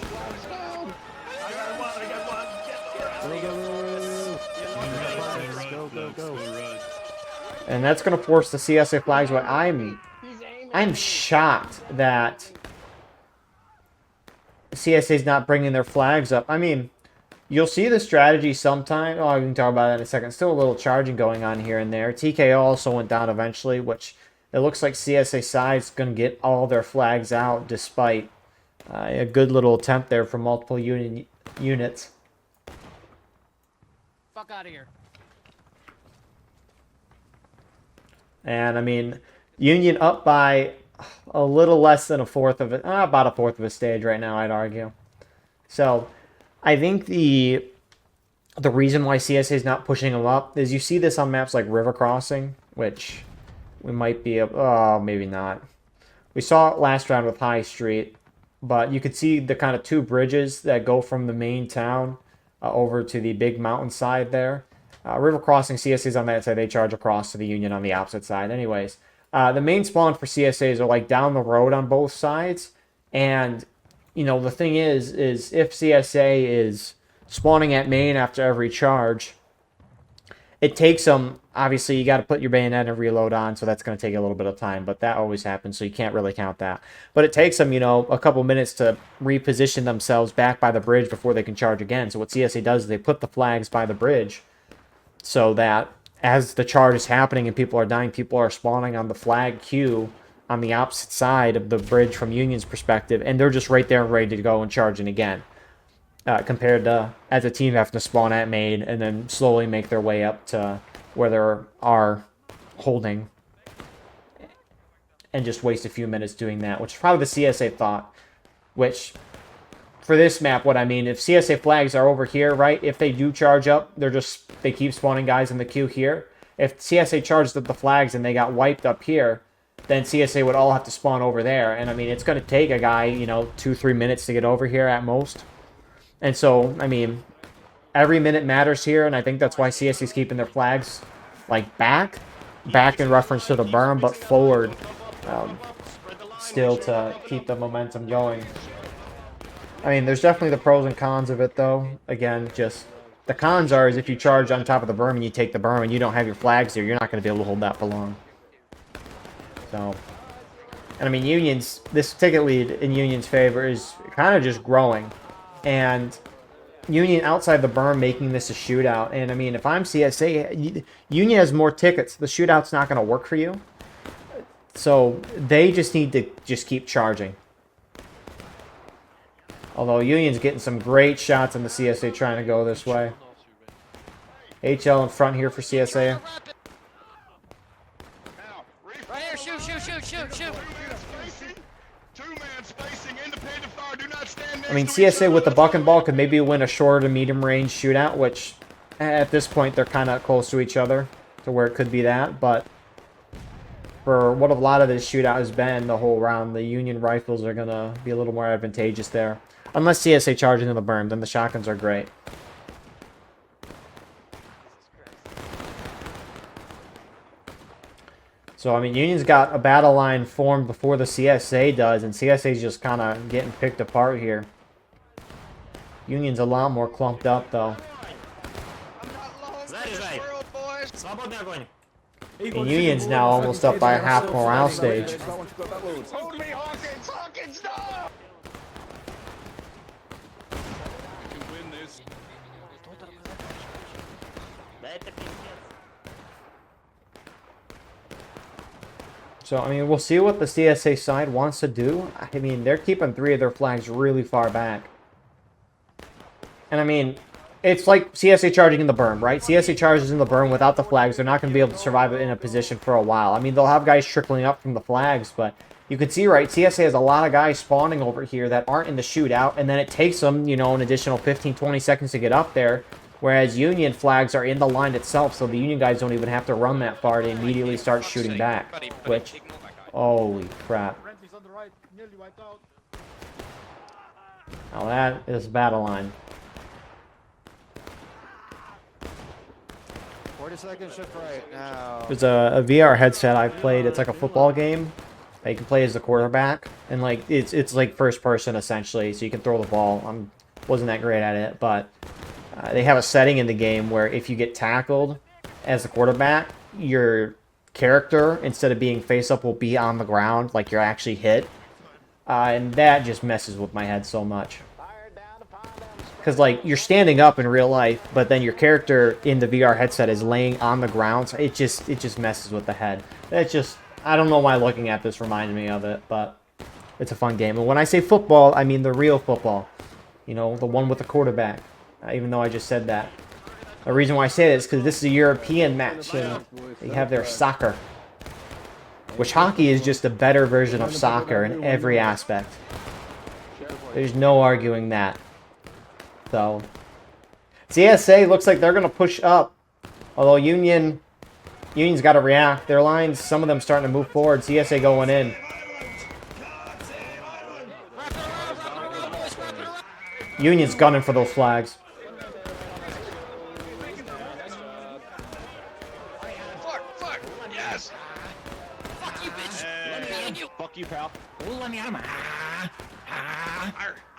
And that's going to force the CSA flags. But I'm shocked that CSA's not bringing their flags up. I mean... You'll see the strategy sometime. Oh, we can talk about that in a second. Still a little charging going on here and there. TKO also went down eventually, which it looks like CSA side's going to get all their flags out despite a good little attempt there from multiple units. Fuck out of here. And, I mean, Union up by a little less than a fourth of it. About a fourth of a stage right now, I'd argue. So... I think the reason why CSA is not pushing them up is you see this on maps like River Crossing, which we might be... maybe not. We saw it last round with High Street, but you could see the kind of 2 bridges that go from the main town over to the big mountainside there. River Crossing, CSA's on that side. They charge across to the Union on the opposite side. Anyways, the main spawn for CSAs are like down the road on both sides, and... You know, the thing is if CSA is spawning at main after every charge, it takes them, obviously you got to put your bayonet and reload on, so that's going to take a little bit of time, but that always happens, so you can't really count that. But it takes them, you know, a couple minutes to reposition themselves back by the bridge before they can charge again. So what CSA does is they put the flags by the bridge so that as the charge is happening and people are dying, people are spawning on the flag queue on the opposite side of the bridge from Union's perspective, and they're just right there and ready to go and charging again. Compared to, as a team, having to spawn at main and then slowly make their way up to where they are holding and just waste a few minutes doing that, which is probably the CSA thought. Which, for this map, what I mean, if CSA flags are over here, right, if they do charge up, they keep spawning guys in the queue here. If CSA charged up the flags and they got wiped up here, then CSA would all have to spawn over there. And, I mean, it's going to take a guy, 2-3 minutes to get over here at most. And so, I mean, every minute matters here, and I think that's why CSA is keeping their flags, like, back in reference to the berm, but forward still to keep the momentum going. I mean, there's definitely the pros and cons of it, though. Again, just the cons are is if you charge on top of the berm and you take the berm and you don't have your flags there, you're not going to be able to hold that for long. So, and I mean, this ticket lead in Union's favor is kind of just growing. And Union outside the berm making this a shootout. And I mean, if I'm CSA, Union has more tickets. The shootout's not going to work for you. So they just need to keep charging. Although Union's getting some great shots on the CSA trying to go this way. HL in front here for CSA. Right here, shoot. I mean, CSA with the buck and ball could maybe win a short to medium range shootout, which at this point they're kind of close to each other to where it could be that. But for what a lot of this shootout has been the whole round, the Union rifles are going to be a little more advantageous there. Unless CSA charges into the berm, then the shotguns are great. So, I mean, Union's got a battle line formed before the CSA does, and CSA's just kind of getting picked apart here. Union's a lot more clumped up, though. And Union's now almost up by a half morale stage. Hold me, Hawkins! Hawkins, no! We can win this. So, I mean, we'll see what the CSA side wants to do. I mean, they're keeping 3 of their flags really far back. And, I mean, it's like CSA charging in the berm, right? CSA charges in the berm without the flags. They're not going to be able to survive in a position for a while. I mean, they'll have guys trickling up from the flags, but you can see, right, CSA has a lot of guys spawning over here that aren't in the shootout, and then it takes them, an additional 15-20 seconds to get up there, whereas Union flags are in the line itself, so the Union guys don't even have to run that far to immediately start shooting back, which, holy crap. Now that is battle line. 40 seconds shift right now. There's a VR headset I've played. It's like a football game. You can play as the quarterback, and like it's like first person essentially, so you can throw the ball. Wasn't that great at it, but they have a setting in the game where if you get tackled as the quarterback, your character, instead of being face up, will be on the ground, like you're actually hit. And that just messes with my head so much. Because, like, you're standing up in real life, but then your character in the VR headset is laying on the ground, so it just messes with the head. That's just, I don't know why looking at this reminded me of it, but it's a fun game. And when I say football, I mean the real football. The one with the quarterback. Even though I just said that. The reason why I say this is because this is a European match, and they have their soccer. Which hockey is just a better version of soccer in every aspect. There's no arguing that. So, CSA looks like they're going to push up. Although Union's got to react. Their lines, some of them starting to move forward. CSA going in. Union's gunning for those flags. Fuck! Yes! Fuck you, bitch! Let me in you! Fuck you, pal. Oh, let me out of my...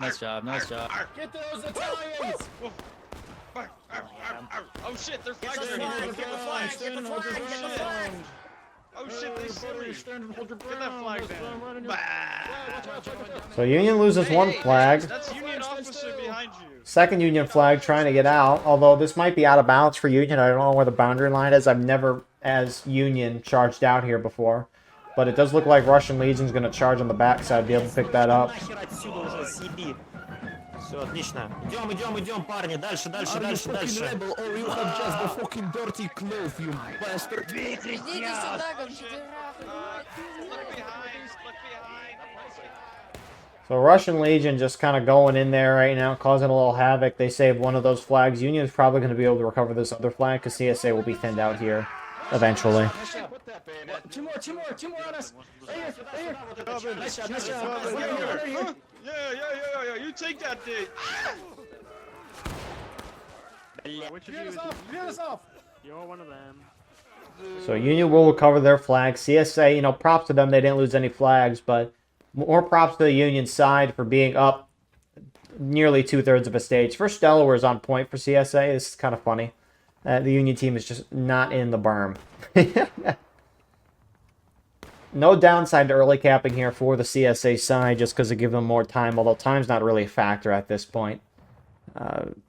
Nice job. Get those Italians! Oh shit, they're flags are here! Get the flag! Get the flag! Oh shit, they silly! Get that flag down! So Union loses one flag. That's Union officer behind you! Second Union flag trying to get out. Although this might be out of bounds for Union. I don't know where the boundary line is. I've never, as Union, charged out here before. but it does look like Russian Legion's going to charge on the backside, be able to pick that up. Нахер отсюда уже, съеби. Все, отлично. Идем, парни, дальше. Rebel, or you have just the fucking dirty cloth, you bastard. Идите сюда, конфедераты. Look behind. So Russian Legion just kind of going in there right now, causing a little havoc. They save one of those flags. Union is probably going to be able to recover this other flag because CSA will be thinned out here eventually. Timur on us. Yeah. You take that thing. You're one of them. So Union will recover their flag. CSA, you know, props to them. They didn't lose any flags, but more props to the Union side for being up nearly 2/3 of a stage. First Delaware is on point for CSA. This is kind of funny. The Union team is just not in the berm. No downside to early capping here for the CSA side just because it gives them more time, although time's not really a factor at this point.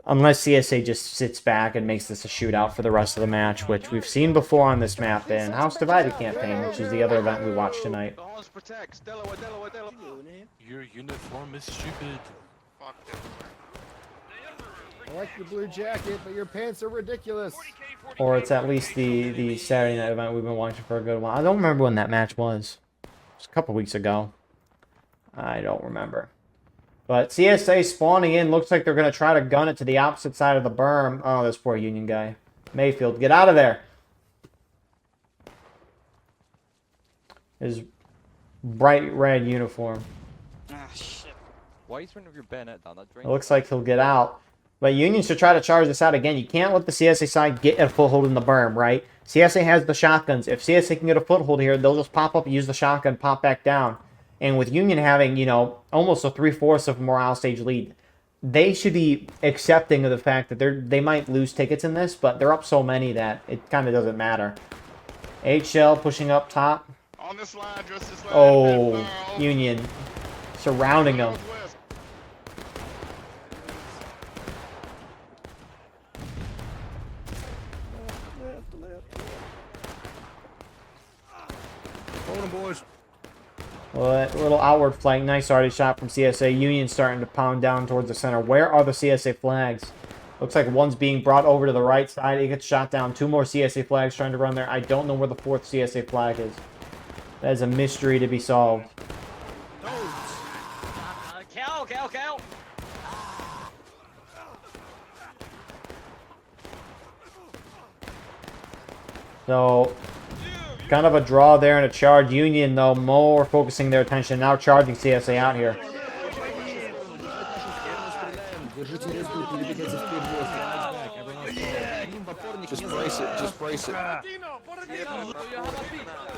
Unless CSA just sits back and makes this a shootout for the rest of the match, which we've seen before on this map in House Divided campaign, which is the other event we watched tonight. Your uniform is stupid. Fuck them. I like the blue jacket, but your pants are ridiculous. Or it's at least the Saturday night event we've been watching for a good while. I don't remember when that match was. It was a couple weeks ago. I don't remember. But CSA spawning in. Looks like they're going to try to gun it to the opposite side of the berm. Oh, this poor Union guy. Mayfield, get out of there. His bright red uniform. Ah, shit. Why are you throwing your bayonet down? That It looks like he'll get out. But Union should try to charge this out again. You can't let the CSA side get a foothold in the berm, right? CSA has the shotguns. If CSA can get a foothold here, they'll just pop up, use the shotgun, pop back down. And with Union having, you know, almost a 3/4 of a morale stage lead, they should be accepting of the fact that they might lose tickets in this, but they're up so many that it kind of doesn't matter. HL pushing up top. On this line, just this line. Oh, Union surrounding them. Hold him, boys. Well, that little outward flank, nice already shot from CSA. Union starting to pound down towards the center. Where are the CSA flags? Looks like one's being brought over to the right side. It gets shot down. Two more CSA flags trying to run there. I don't know where the fourth CSA flag is. That is a mystery to be solved. Cow. So, kind of a draw there and a charge. Union, though, more focusing their attention. Now charging CSA out here. Just brace it. Just brace it. Come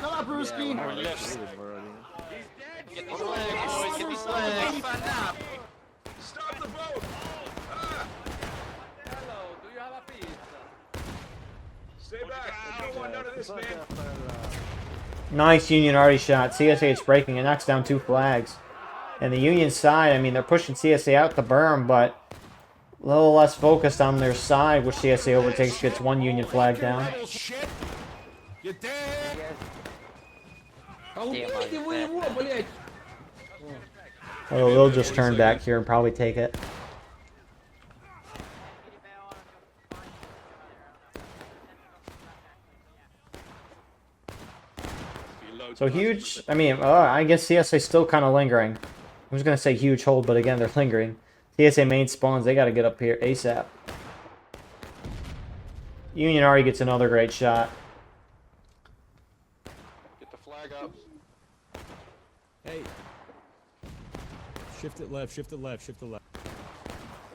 on, Brewski. Get these flags, boys. Get these flags. Stop the boat. Stay back. I don't want none of this, man. Nice Union already shot. CSA is breaking. It knocks down two flags. And the Union side, I mean, they're pushing CSA out the berm, but a little less focused on their side, which CSA overtakes, gets one Union flag down. You dead? Well, they'll just turn back here and probably take it. So huge, I mean, I guess CSA still kind of lingering. I was going to say huge hold, but again, they're lingering. CSA main spawns, they got to get up here ASAP. Union already gets another great shot. Get the flag up. Hey. Shift it left, shift it left, shift it left.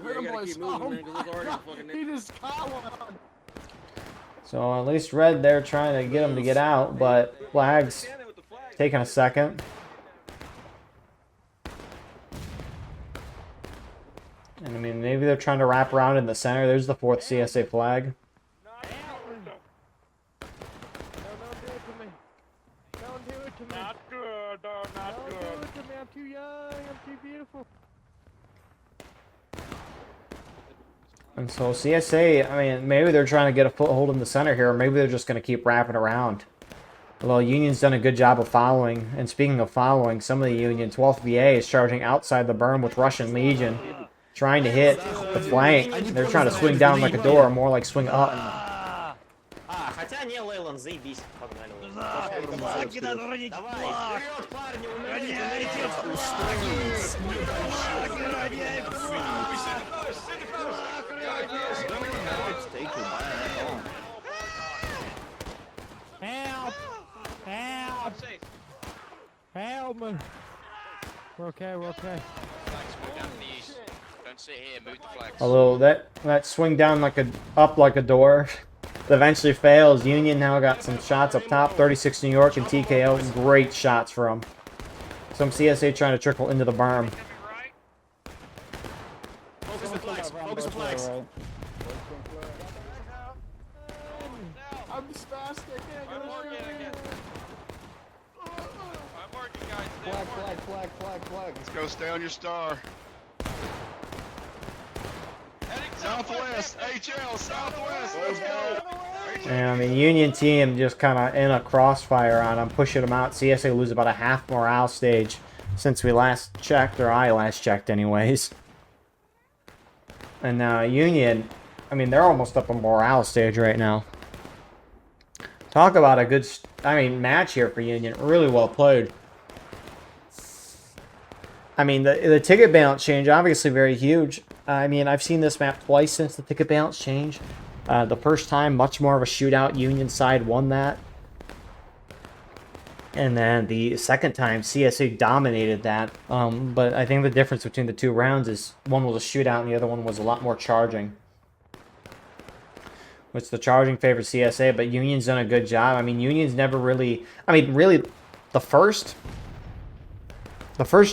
Hit him, boys. Oh, my God. He just caught one. So at least red there trying to get them to get out, but flags taking a second. And I mean, maybe they're trying to wrap around in the center. There's the fourth CSA flag. Not good, not good. I'm too young. I'm too beautiful. And so CSA, I mean, maybe they're trying to get a foothold in the center here, or maybe they're just going to keep wrapping around. Well, Union's done a good job of following. And speaking of following, some of the Union 12th VA is charging outside the berm with Russian Legion, trying to hit the flank. They're trying to swing down like a door, more like swing up. Хотя не, Лейлон, заебись. Погнали. Help! Help! Help me! We're okay, we're okay. Don't sit here, move the flags. Although that swing down up like a door eventually fails. Union now got some shots up top. 36 New York and TKO. Great shots for them. Some CSA trying to trickle into the berm. Focus the flags, focus the flags. I'm spastic. I'm working, guys. Flag. Let's go, stay on your star. Southwest, HL, Southwest, let's go. And the Union team just kind of in a crossfire on them, pushing them out. CSA lose about a half morale stage since we last checked, or I last checked anyways. And Union, I mean, they're almost up a morale stage right now. Talk about a good, match here for Union. Really well played. I mean, the ticket balance change, obviously very huge. I mean, I've seen this map twice since the ticket balance change. The first time, much more of a shootout. Union side won that. And then the second time, CSA dominated that. But I think the difference between the two rounds is one was a shootout and the other one was a lot more charging. Which the charging favors CSA, but Union's done a good job. I mean, Union's never really... I mean, really, the first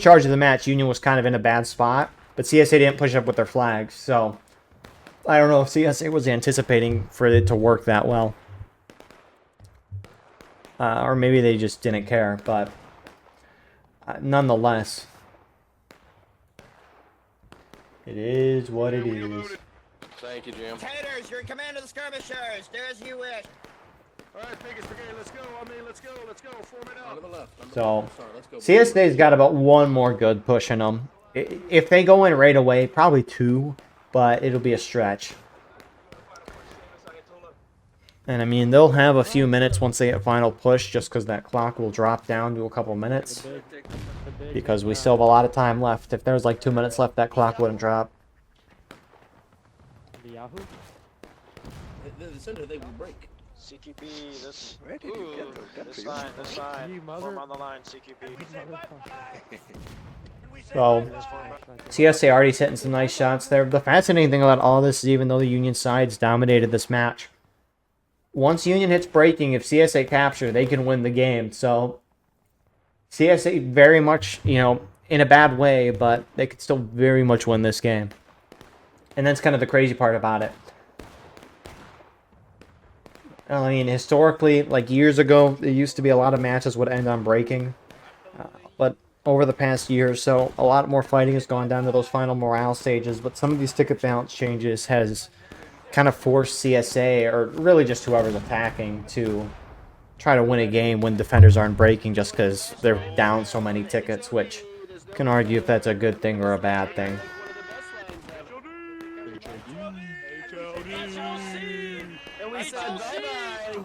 charge of the match, Union was kind of in a bad spot. But CSA didn't push up with their flags, so... I don't know if CSA was anticipating for it to work that well. Or maybe they just didn't care, but... nonetheless... it is what it is. Thank you, Jim. Taters, you're in command of the skirmishers. Do as you wish. Alright, Vegas Brigade, let's go. Let's go. Form it up. On the left. So, CSA's got about one more good push in them. If they go in right away, probably two, but it'll be a stretch. And I mean, they'll have a few minutes once they hit final push, just because that clock will drop down to a couple minutes. Because we still have a lot of time left. If there was like 2 minutes left, that clock wouldn't drop. Yahoo? The center, they will break. CQP, this. Ooh, this line. Form on the line, CQP. So, CSA already's hitting some nice shots there. The fascinating thing about all this is even though the Union sides dominated this match, once Union hits breaking, if CSA capture, they can win the game. So, CSA very much, in a bad way, but they could still very much win this game. And that's kind of the crazy part about it. I mean, historically, like years ago, there used to be a lot of matches would end on breaking. But over the past year or so, a lot more fighting has gone down to those final morale stages. But some of these ticket balance changes has kind of forced CSA, or really just whoever's attacking, to try to win a game when defenders aren't breaking just because they're down so many tickets, which you can argue if that's a good thing or a bad thing.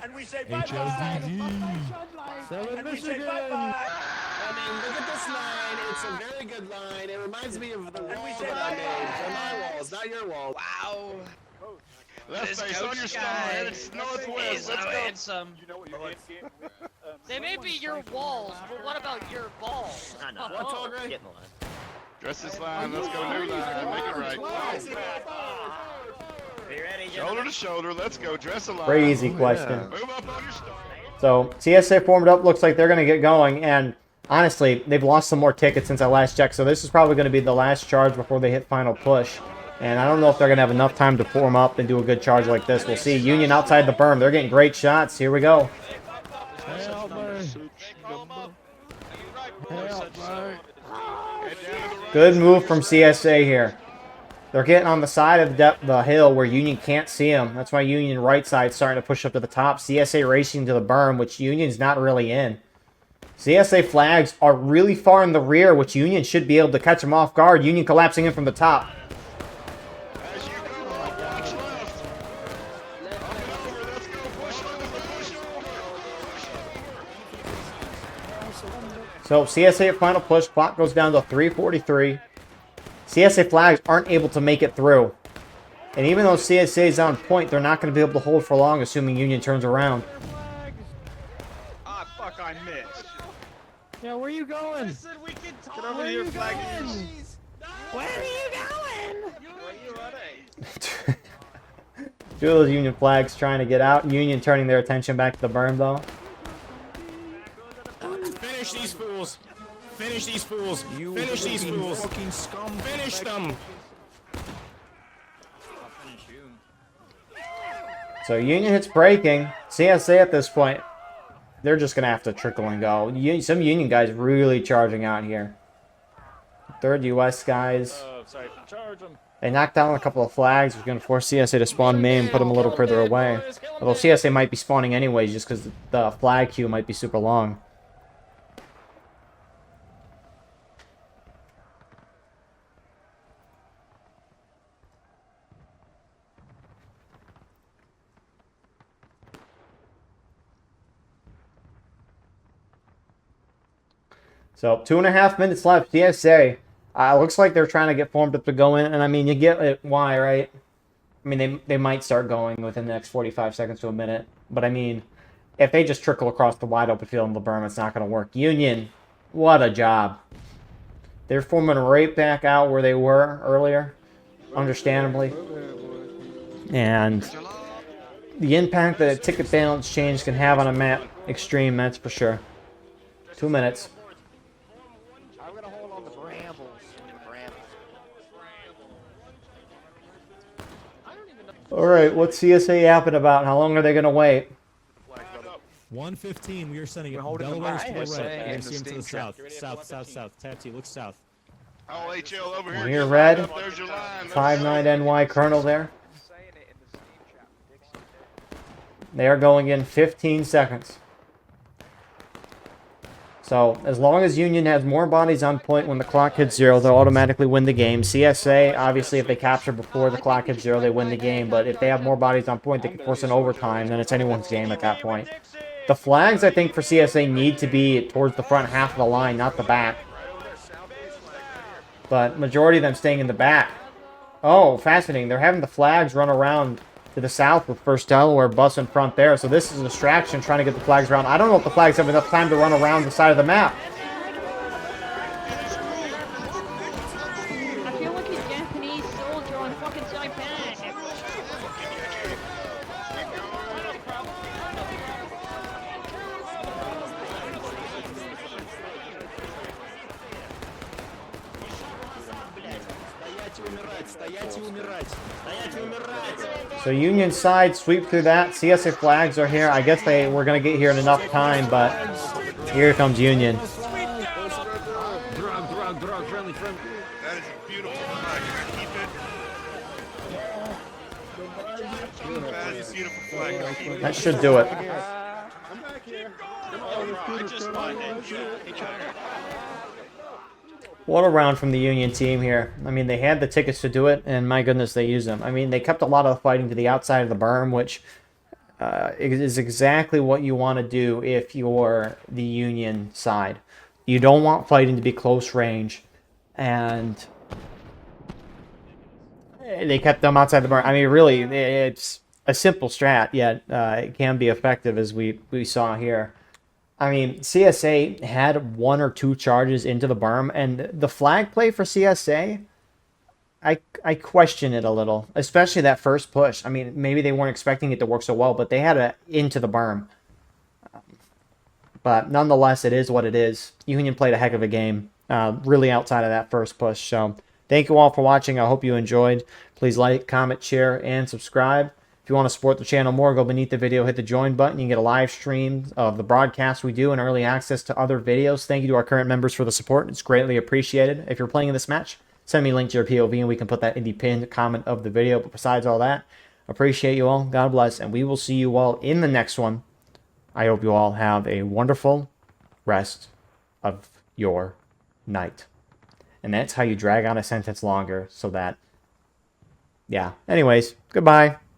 And we say bye-bye. Seven Michigan. I mean, look at this line. It's a very good line. It reminds me of the wall that I made. They're my walls, not your walls. Wow. Left face on your star, and it's northwest. He's so Let's go. handsome. They may be your walls, but what about your balls? I know. What's all right? Get in the line. Dress this line, let's go new line, make it right. Be ready, Shoulder to shoulder, let's go, dress a line. Crazy question. Move up on your star. So, CSA formed up, looks like they're going to get going, and honestly, they've lost some more tickets since I last checked, so this is probably going to be the last charge before they hit final push. And I don't know if they're going to have enough time to form up and do a good charge like this. We'll see. Union outside the berm. They're getting great shots. Here we go. Good move from CSA here. They're getting on the side of the hill where Union can't see them. That's why Union right side starting to push up to the top. CSA racing to the berm, which Union's not really in. CSA flags are really far in the rear, which Union should be able to catch them off guard. Union collapsing in from the top. So CSA at final push, clock goes down to 3:43. CSA flags aren't able to make it through. And even though CSA is on point, they're not going to be able to hold for long, assuming Union turns around. Ah, fuck, I missed. Yeah, where you going? Listen, we can talk. Get over here, flag. Where are you going? Where are you running? Two of those Union flags trying to get out. Union turning their attention back to the berm, though. Finish these fools! Finish these fools! Finish these fools! Fucking scum. Finish them! So Union hits braking. CSA at this point, they're just going to have to trickle and go. Some Union guys really charging out here. Third US guys. They knocked down a couple of flags, which is going to force CSA to spawn main and put them a little further away. Although CSA might be spawning anyways just because the flag queue might be super long. So 2.5 minutes left. CSA looks like they're trying to get formed up to go in, and I mean you get it. Why, right? I mean they might start going within the next 45 seconds to a minute, but I mean if they just trickle across the wide open field in the berm, it's not going to work. Union, what a job! They're forming right back out where they were earlier, understandably, and the impact that a ticket balance change can have on a map, extreme. That's for sure. 2 minutes. All right, what's CSA yapping about? How long are they going to wait? 1:15. We are sending it. Delaware's to the right. You see him to the south. South. Tattoo, look south. LHL over here. Here, red. There's your line. 59NY Colonel there. They are going in 15 seconds. So, as long as Union has more bodies on point when the clock hits 0, they'll automatically win the game. CSA, obviously, if they capture before the clock hits 0, they win the game. But if they have more bodies on point, they can force an overtime, then it's anyone's game at that point. The flags, I think, for CSA need to be towards the front half of the line, not the back. But majority of them staying in the back. Oh, fascinating. They're having the flags run around to the south with First Delaware bus in front there. So this is a distraction trying to get the flags around. I don't know if the flags have enough time to run around the side of the map. I feel like a Japanese soldier on fucking Saipan. So Union side sweep through that. CSA flags are here. I guess they were going to get here in enough time, but here comes Union. That is a beautiful flag. That is a beautiful flag. That should do it. I just find it. What a round from the Union team here. I mean, they had the tickets to do it, and my goodness, they used them. I mean, they kept a lot of the fighting to the outside of the berm, which is exactly what you want to do if you're the Union side. You don't want fighting to be close range, and they kept them outside the berm. I mean, really, it's a simple strat, yet it can be effective, as we saw here. I mean, CSA had 1 or 2 charges into the berm, and the flag play for CSA, I question it a little, especially that first push. I mean, maybe they weren't expecting it to work so well, but they had it into the berm. But nonetheless, it is what it is. Union played a heck of a game, really outside of that first push. So thank you all for watching. I hope you enjoyed. Please like, comment, share, and subscribe. If you want to support the channel more, go beneath the video, hit the join button. You can get a live stream of the broadcast we do and early access to other videos. Thank you to our current members for the support. It's greatly appreciated. If you're playing in this match, send me a link to your POV and we can put that in the pinned comment of the video. But besides all that, appreciate you all. God bless. And we will see you all in the next one. I hope you all have a wonderful rest of your night. And that's how you drag on a sentence longer so that, yeah. Anyways, goodbye.